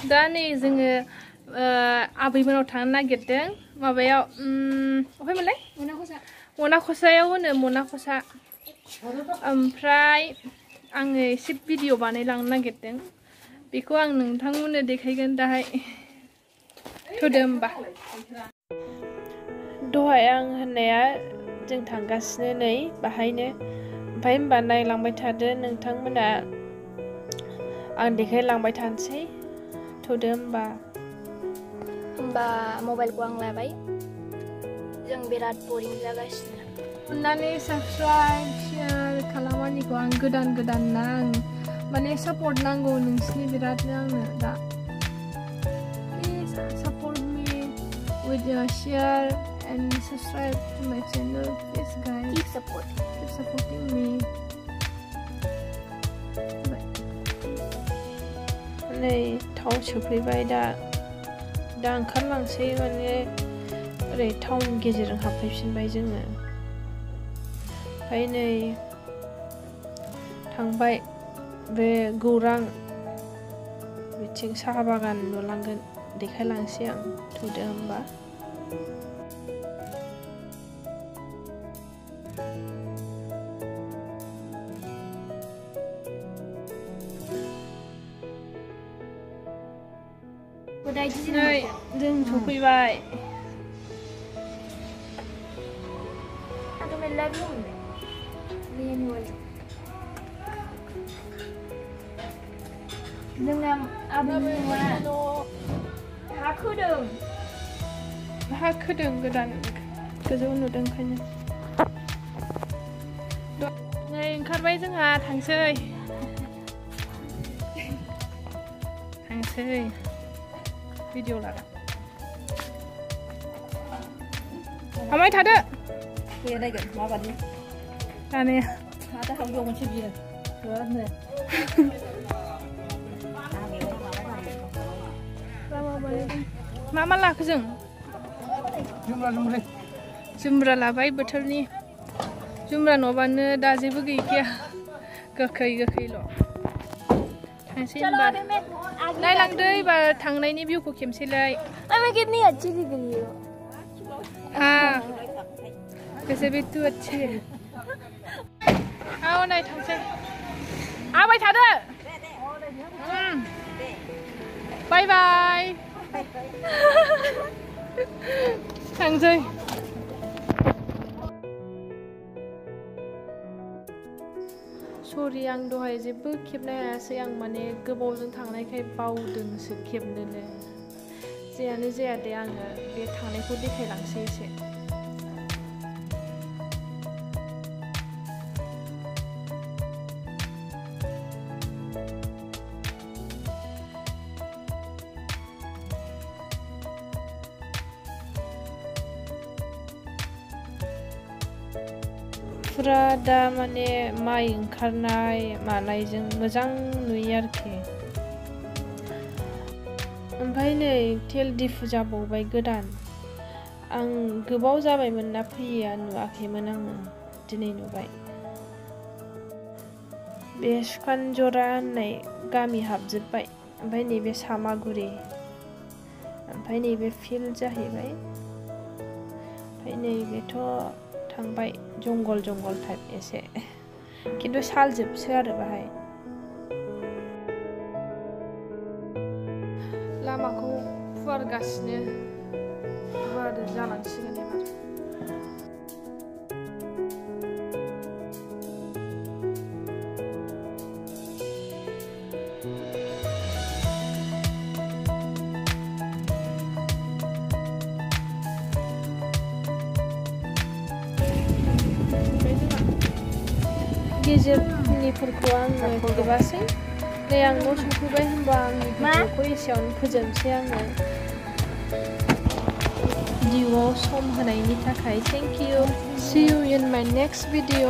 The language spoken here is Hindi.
दा नै जोङो आबैमोनाव थांनो नागिरदों माबायाव अफायमोनलाय मनाखसायाव होनो मनाखसा ओमफ्राय आङो एसे भिडिअ बानायलांनो नागिरदों बेखौ आं नोंथांमोननो देखायगोन दाहाय थुदो होमबा दहाय आं होननाया जों थांगासिनो नै बाहायनो ओमफ्राय होमबा नायलांबाय थादो नोंथांमोना आं देखायलांबाय थानोसै थुदो होमबा मबाइलखौ आं लाबाय जों बिराद बरिं जागासिनो अन्नानै साबस्क्राइब शेयार खालामनायखौ आं गोदान ना आं माने सापर्ट नांगौ नोंसिनि बिरादनो आंनो दा please support me with your share and subscribe to my channel please guys keep supporting me नै थाव सोफैबाय दा ओंखारलांसै माने ओरै टाउन गेजेरजों हाबफैफिनबाय जोङो ओमफ्राय नै थांबाय बे गौरां बिथिं साहा बागान नुलांगोन देखायलांसै आं थुदो होमबा नै जों सफैबाय जोंना आबैमोना हा खोदों गोदान गोजौ नुदों ओंखायनो नै ओंखारबाय जोंहा थांसै भिडिअ लादा हाबाय थादो नायगोन माबादि जानाया माथो हावजों मोनसे बियो मा लाखो जों जुमब्रा लाबाय बोथोरनि जुमब्रा नङाबानो दा जेबो गैखाया गोखैल' थांसै होनबा नायलांदो एबार थांनायनि भिउखौ खेमसेलाय कैसे भी तू अच्छी है आओ नहीं थांसै आबाय थादो बाय बाय थांसै सरि आं दहाय जेबो खेबनो हायासै आं माने गोबावजों थांनायखाय बावदोंसो खेबनोनो जेयानो जाया दे आङो बे थांनायखौ देखायलांसै एसे फुरा दा माने माइ ओंखारनाय मानायजों मोजां नुयो आरोखि ओमफ्राय नै तेल दिफु जाबावबाय गोदान आं गोबाव जाबायमोन ना फैया नुवाखैमोन आङो दिनै नुबाय बे सुखानजरा होननाय गामि हाबजोब्बाय ओमफ्राय नैबे सामागुरि ओमफ्राय नैबे फिल्ड जाहैबाय ओमफ्राय नैबेथ' थांबाय जंगल टाइप एसे किन्तु सालजोबसो आरो बाहाय लामाखौ फुवारगासिनो गुवार जालांसिगोन एबार गेजेरनिफोरखौ आङो खेबासै नै आं न' सफैबाय होनबा आंनि भिडिअखौ एसेयावनो फोजोबनोसै आङो भिडिअआव सम होनायनि थाखाय thank you see you in my next video